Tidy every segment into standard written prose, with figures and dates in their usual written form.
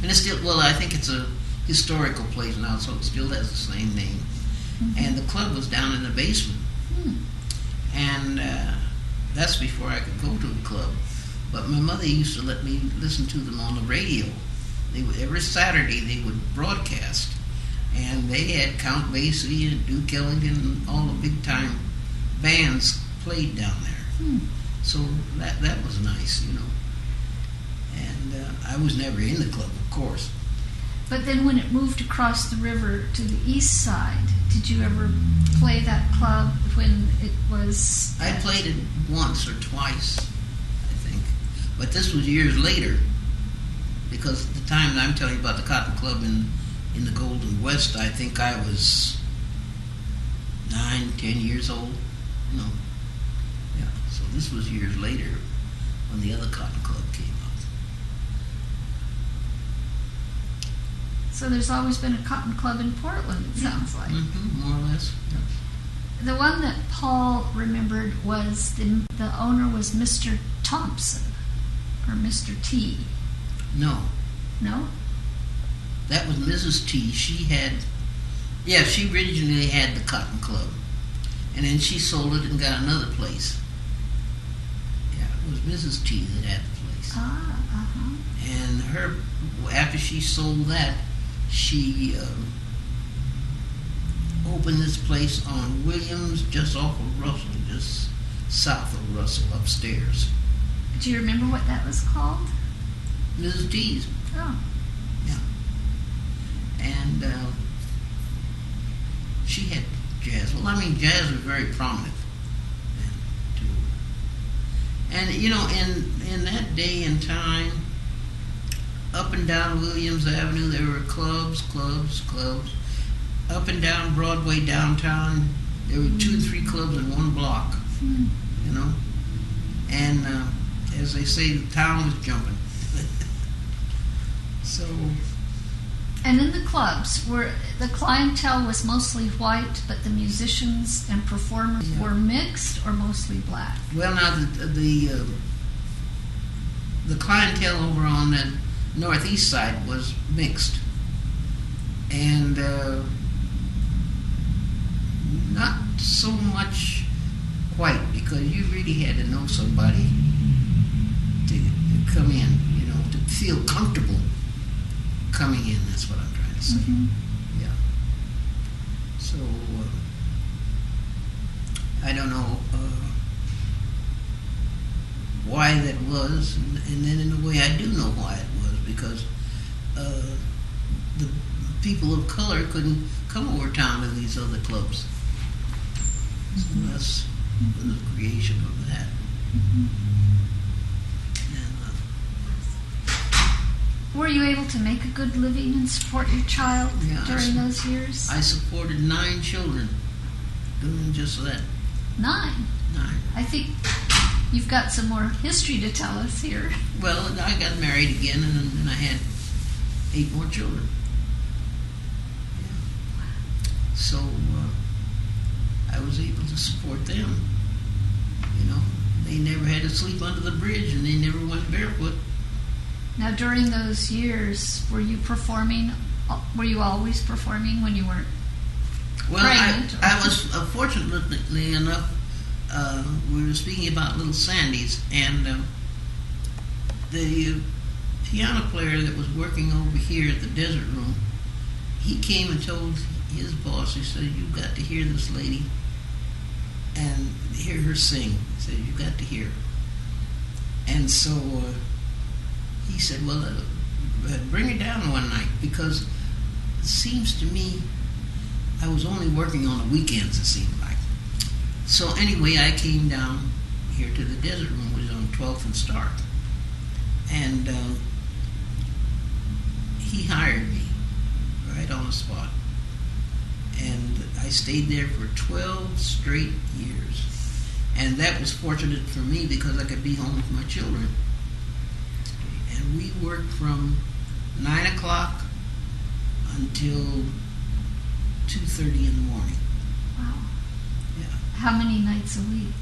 And it's still, well, I think it's a historical place now, so it still has the same name. Mm-hmm. And the club was down in the basement. And that's before I could go to the club. But my mother used to let me listen to them on the radio. Every Saturday they would broadcast. And they had Count Basie and Duke Ellington and all the big-time bands played down there. So that was nice, you know. And I was never in the club, of course. But then when it moved across the river to the east side, did you ever play that club when it was... I played it once or twice, I think. But this was years later, because at the time that I'm telling you about the Cotton Club in the Golden West, I think I was 9, 10 years old. No. Yeah, so this was years later when the other Cotton Club came up. So there's always been a Cotton Club in Portland, it sounds like. More or less, yeah. The one that Paul remembered was the owner was Mr. Thompson, or Mr. T. No, No? that was Mrs. T. She originally had the Cotton Club. And then she sold it and got another place. Yeah, it was Mrs. T that had the place. And her, after she sold that, she opened this place on Williams, just off of Russell, just south of Russell, upstairs. Do you remember what that was called? Mrs. T's. Oh. Yeah. And she had jazz. Well, I mean, jazz was very prominent then, too. And, you know, in that day and time, up and down Williams Avenue, there were clubs. Up and down Broadway downtown, there were 2 or 3 clubs in one block, you know. And as they say, the town was jumping. So... And in the clubs, where the clientele was mostly white, but the musicians and performers were mixed or mostly black? Well, now the clientele over on the northeast side was mixed, and not so much white, because you really had to know somebody to come in, you know, to feel comfortable coming in. That's what I'm trying to say. Yeah. So I don't know why that was, and then in a way I do know why it was, because the people of color couldn't come over town to these other clubs. So that's the creation of that. Were you able to make a good living and support your child during those years? I supported 9 children doing just that. 9? 9. I think you've got some more history to tell us here. Well, I got married again, and then I had 8 more children. Yeah. So I was able to support them. You know, they never had to sleep under the bridge, and they never went barefoot. Now, during those years, were you performing? Were you always performing when you weren't pregnant? I was, fortunately enough, we were speaking about Little Sandy's, and the piano player that was working over here at the Desert Room, he came and told his boss, he said, "You've got to hear this lady and hear her sing." He said, "You've got to hear her." And so he said, "Well, bring her down one night," because it seems to me I was only working on the weekends, it seemed like. So anyway, I came down here to the Desert Room, which was on 12th and Stark, and he hired me right on the spot. And I stayed there for 12 straight years. And that was fortunate for me because I could be home with my children. And we worked from 9 o'clock until 2:30 in the morning. Wow. Yeah. How many nights a week?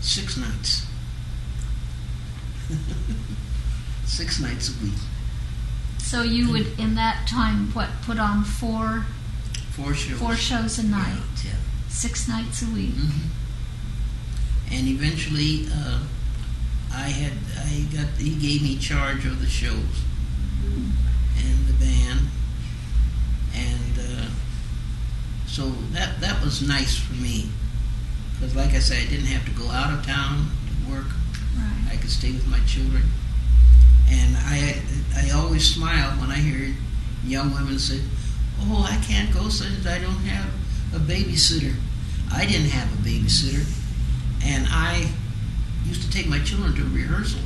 6 nights. 6 nights a week. So you would, in that time, put on four 4 shows. 4 shows a night, Yeah. 6 nights a week. Mm-hmm. And eventually, he gave me charge of the shows and the band, and so that was nice for me, because like I said, I didn't have to go out of town to work. Right. I could stay with my children, and I always smile when I hear young women say, "Oh, I can't go since I don't have a babysitter." I didn't have a babysitter, and I used to take my children to rehearsal,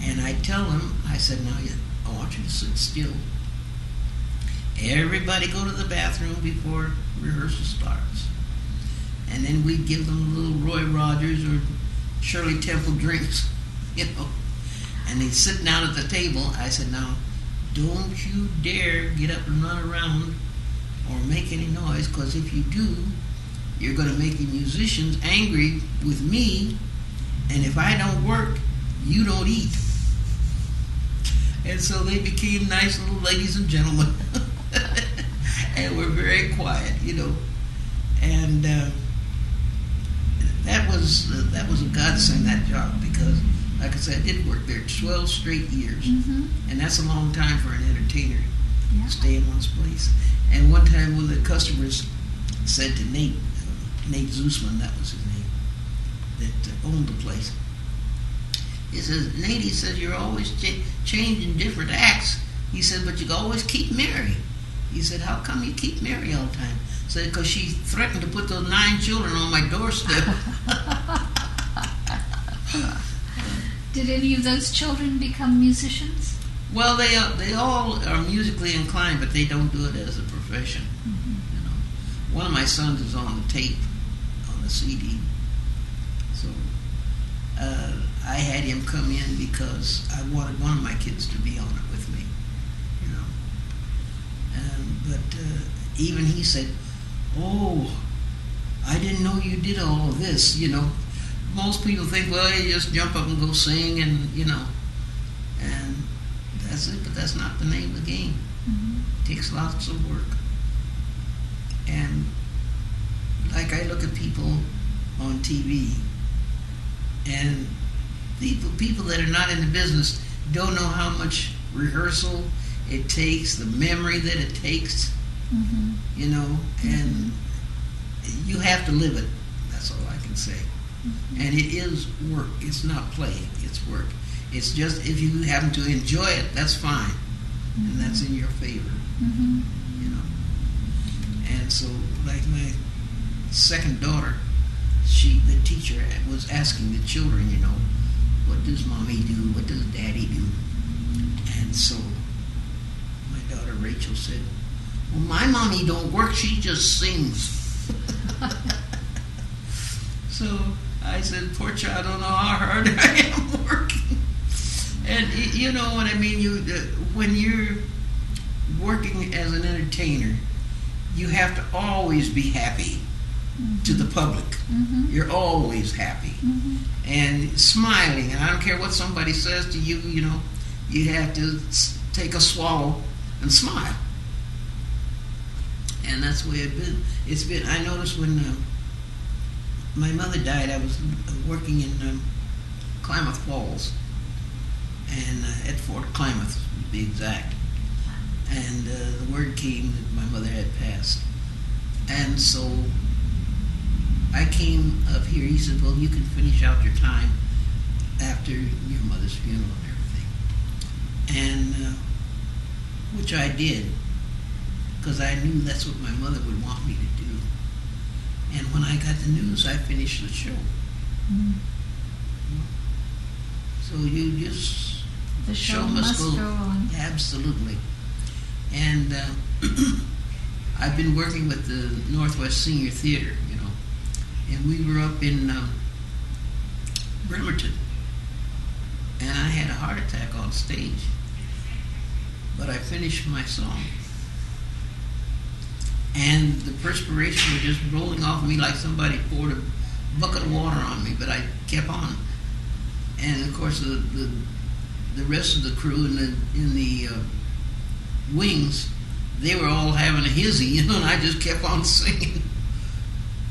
and I tell them, I said, "Now, I want you to sit still. Everybody go to the bathroom before rehearsal starts." And then we'd give them little Roy Rogers or Shirley Temple drinks, and they'd sit down at the table. I said, "Now, don't you dare get up and run around or make any noise, because if you do, you're going to make the musicians angry with me, and if I don't work, you don't eat." And so they became nice little ladies and gentlemen, and were very quiet, and that was a godsend, that job, because, like I said, I did work there 12 straight years, and that's a long time for an entertainer to stay in one place. And one time, one of the customers said to Nate Zusman, that was his name, that owned the place. He says, "Nate," he says, "you're always changing different acts." He said, "But you always keep Mary." He said, "How come you keep Mary all the time?" He said, "Because she threatened to put those 9 children on my doorstep." Did any of those children become musicians? Well, they all are musically inclined, but they don't do it as a profession. One of my sons is on the tape, on the CD. So I had him come in because I wanted one of my kids to be on it with me, But even he said, "Oh, I didn't know you did all of this." Most people think, well, you just jump up and go sing, and and that's it. But that's not the name of the game. It takes lots of work. And like I look at people on TV, and people that are not in the business don't know how much rehearsal it takes, the memory that it takes, and you have to live it. That's all I can say. And it is work. It's not play. It's work. It's just, if you happen to enjoy it, that's fine, and that's in your favor. And so, like my second daughter, the teacher was asking the children, "What does mommy do? What does daddy do?" And so my daughter Rachel said, "Well, my mommy don't work, she just sings." So I said, "Poor child, I don't know how hard I am working." And you know what I mean? When you're working as an entertainer, you have to always be happy to the public. You're always happy and smiling, and I don't care what somebody says to you. You have to take a swallow and smile, and that's the way it's been. I noticed when my mother died, I was working in Klamath Falls, and at Fort Klamath, to be exact. And the word came that my mother had passed. And so I came up here. He said, "Well, you can finish out your time after your mother's funeral and everything." And which I did, because I knew that's what my mother would want me to do. And when I got the news, I finished the show. So you just... The show must go on. Absolutely. And I've been working with the Northwest Senior Theater, and we were up in Bremerton, and I had a heart attack on stage, but I finished my song, and the perspiration was just rolling off of me like somebody poured a bucket of water on me, but I kept on. And of course the the rest of the crew in the wings, they were all having a hizzy, and I just kept on singing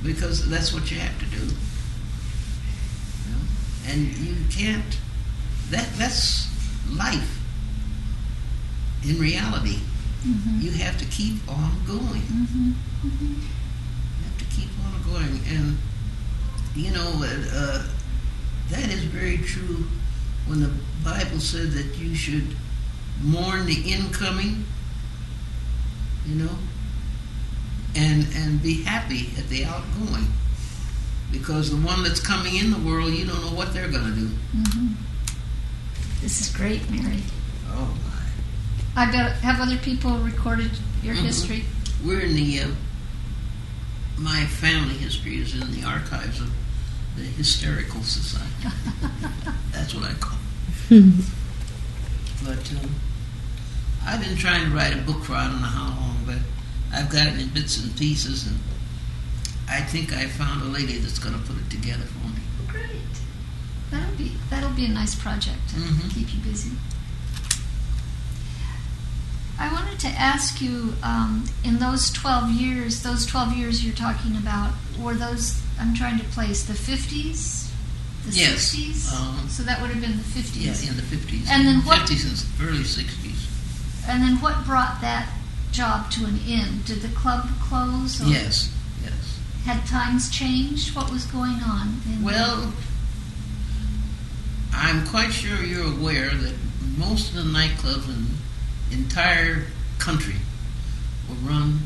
because that's what you have to do. And you can't. That's life. In reality, you have to keep on going. You have to keep on going, and that is very true. When the Bible said that you should mourn the incoming, and be happy at the outgoing, because the one that's coming in the world, you don't know what they're going to do. This is great, Mary. Oh my! I bet have other people recorded your history. We're in the my family history is in the archives of the Hysterical Society. That's what I call it. But I've been trying to write a book for I don't know how long, but I've got it in bits and pieces, and I think I found a lady that's going to put it together for me. Great. That'll be a nice project to keep you busy. I wanted to ask you, in those 12 years you're talking about, were those, I'm trying to place, the 50s? The Yes. 60s? So that would have been the 50s. Yeah, in the 50s. And then what? 50s and early 60s. And then what brought that job to an end? Did the club close? Or Yes. had times changed? What was going on? Well, I'm quite sure you're aware that most of the nightclubs in the entire country were run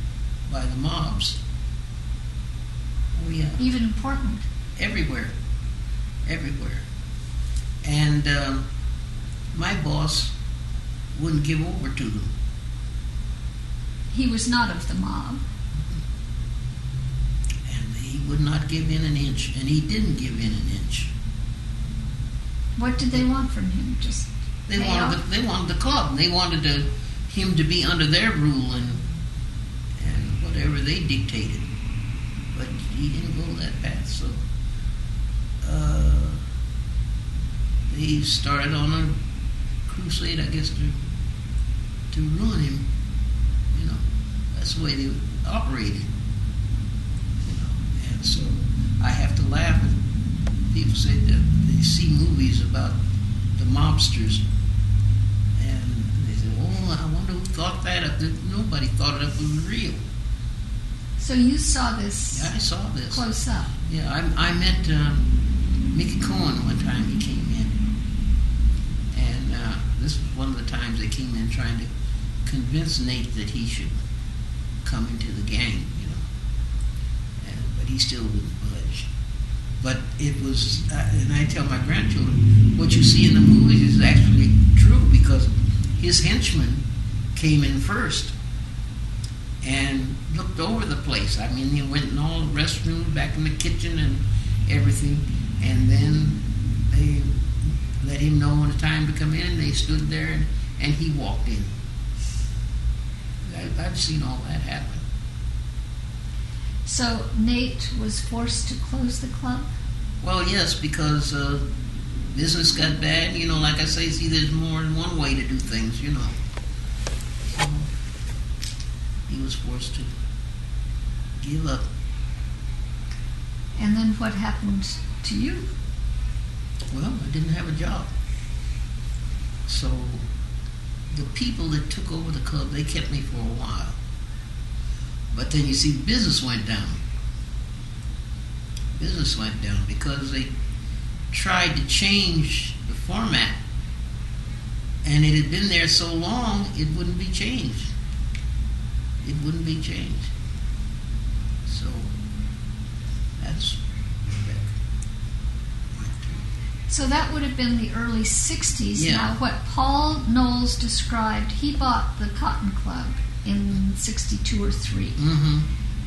by the mobs. Oh yeah. Even in Portland? Everywhere. And my boss wouldn't give over to them. He was not of the mob. And he would not give in an inch, and he didn't give in an inch. What did they want from him? Just They wanted the club. They wanted him to be under their rule and whatever they dictated. But he didn't go that path. So they started on a crusade, I guess, to ruin him. That's the way they operated. And so I have to laugh when people say that they see movies about the mobsters, and they say, "Oh, I wonder who thought that up." Nobody thought it up. It was real. So you saw this? Yeah, I saw this close up. Yeah, I met Mickey Cohen one time. He came in, and this was one of the times they came in trying to convince Nate that he should come into the gang, but he still wouldn't budge. But it was, and I tell my grandchildren, what you see in the movies is actually true, because his henchman came in first and looked over the place. I mean, he went in all the restrooms, back in the kitchen and everything, and then they let him know when it's time to come in, and they stood there, and he walked in. I've seen all that happen. So Nate was forced to close the club? Well, yes, because business got bad. Like I say, see, there's more than one way to do things, So he was forced to give up. And then what happened to you? Well, I didn't have a job. So the people that took over the club, they kept me for a while. But then you see, business went down. Business went down because they tried to change the format, and it had been there so long it wouldn't be changed. It wouldn't be changed. So that's So that would have been the early 60s. Yeah. Now, what Paul Knowles described, he bought the Cotton Club in 62 or 3.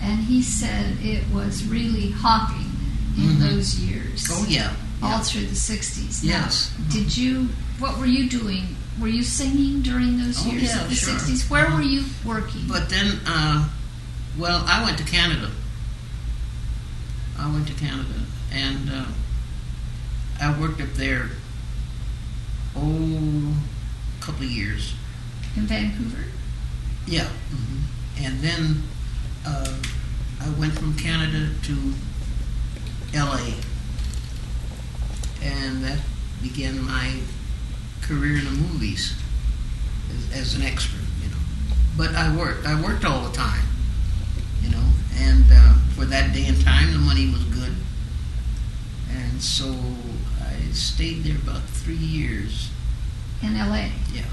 And he said it was really hopping in those years. Oh, yeah. All through the 60s. Yes. Now, what were you doing? Were you singing during those years yeah, of the sure. 60s? Where were you working? But then, I went to Canada. And I worked up there a couple of years. In Vancouver? Yeah. And then I went from Canada to LA, and that began my career in the movies as an extra, But I worked all the time, and for that day and time, the money was good, and so I stayed there about 3 years. In LA? Yeah.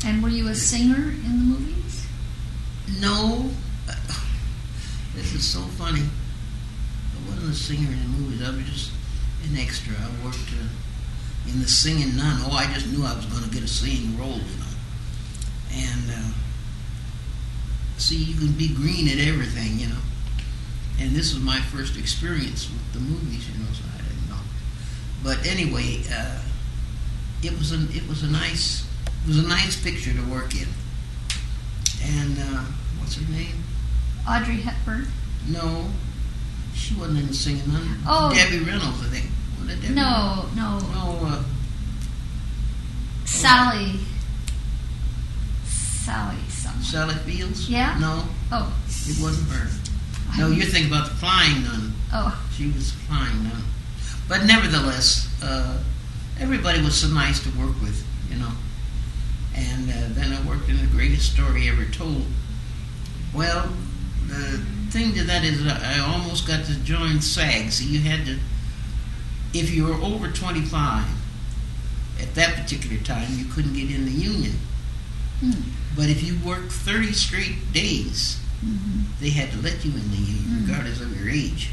And were you a singer in the movies? No. This is so funny. I wasn't a singer in the movies. I was just an extra. I worked in the singing nun. I just knew I was going to get a singing role, And see, you can be green at everything, And this was my first experience with the movies, so I didn't know. But anyway, it was a nice picture to work in. And what's her name? Audrey Hepburn? No, she wasn't in the singing nun. Oh, Debbie Reynolds, I think. Was it Debbie? No. No. Sally something. Sally Fields? Yeah? No. Oh. It wasn't her. No, you're thinking about the flying nun. Oh. She was the flying nun. But nevertheless, everybody was so nice to work with, And then I worked in The Greatest Story Ever Told. Well, the thing to that is I almost got to join SAG. So you had to, if you were over 25, at that particular time, you couldn't get in the union. But if you worked 30 straight days, they had to let you in the union, regardless of your age.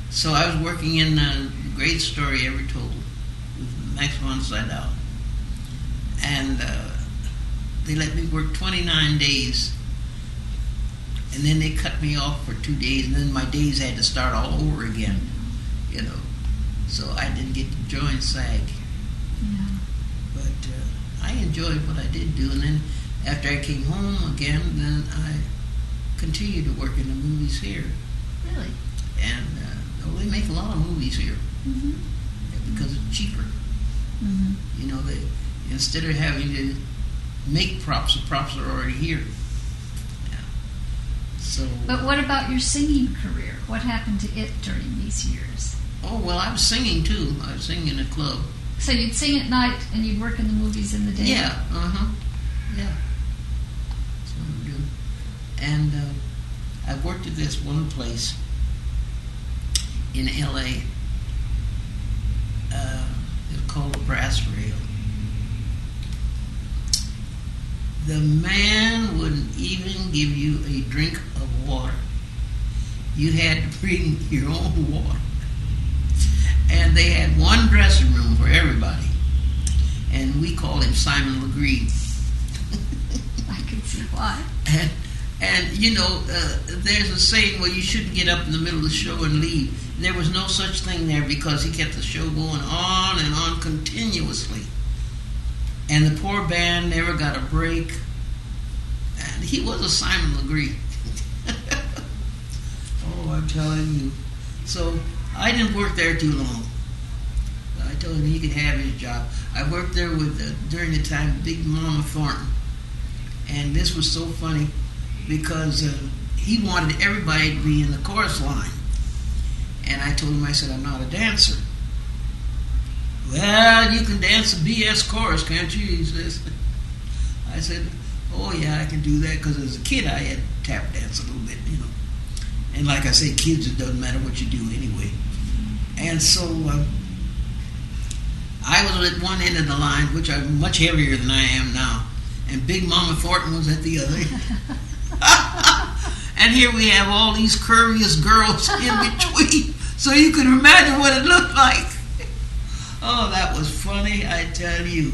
So I was working in The Greatest Story Ever Told with Max von Sydow. And they let me work 29 days. And then they cut me off for 2 days, and then my days had to start all over again, So I didn't get to join SAG. Yeah. But I enjoyed what I did do. And then after I came home again, then I continued to work in the movies here. Really? And they make a lot of movies here because it's cheaper. They, instead of having to make props, the props are already here. Yeah. So. But what about your singing career? What happened to it during these years? Oh, well, I was singing too. I was singing in a club. So you'd sing at night and you'd work in the movies in the day? Yeah, yeah. That's what I do. And I worked at this one place in L.A. It's called the Brass Rail. The man wouldn't even give you a drink of water. You had to bring your own water. And they had one dressing room for everybody. And we called him Simon Legree. I can see why. And there's a saying, well, you shouldn't get up in the middle of the show and leave. There was no such thing there because he kept the show going on and on continuously. And the poor band never got a break. And he was a Simon Legree. Oh, I'm telling you. So I didn't work there too long. I told him he could have his job. I worked there with, during the time, Big Mama Thornton. And this was so funny because he wanted everybody to be in the chorus line. And I told him, I said, I'm not a dancer. Well, you can dance a BS chorus, can't you? He says. I said, oh yeah, I can do that because as a kid I had tap dance a little bit, And like I say, kids, it doesn't matter what you do anyway. And so I was at one end of the line, which I'm much heavier than I am now, and Big Mama Thornton was at the other. And here we have all these curviest girls in between, so you can imagine what it looked like. Oh, that was funny, I tell you.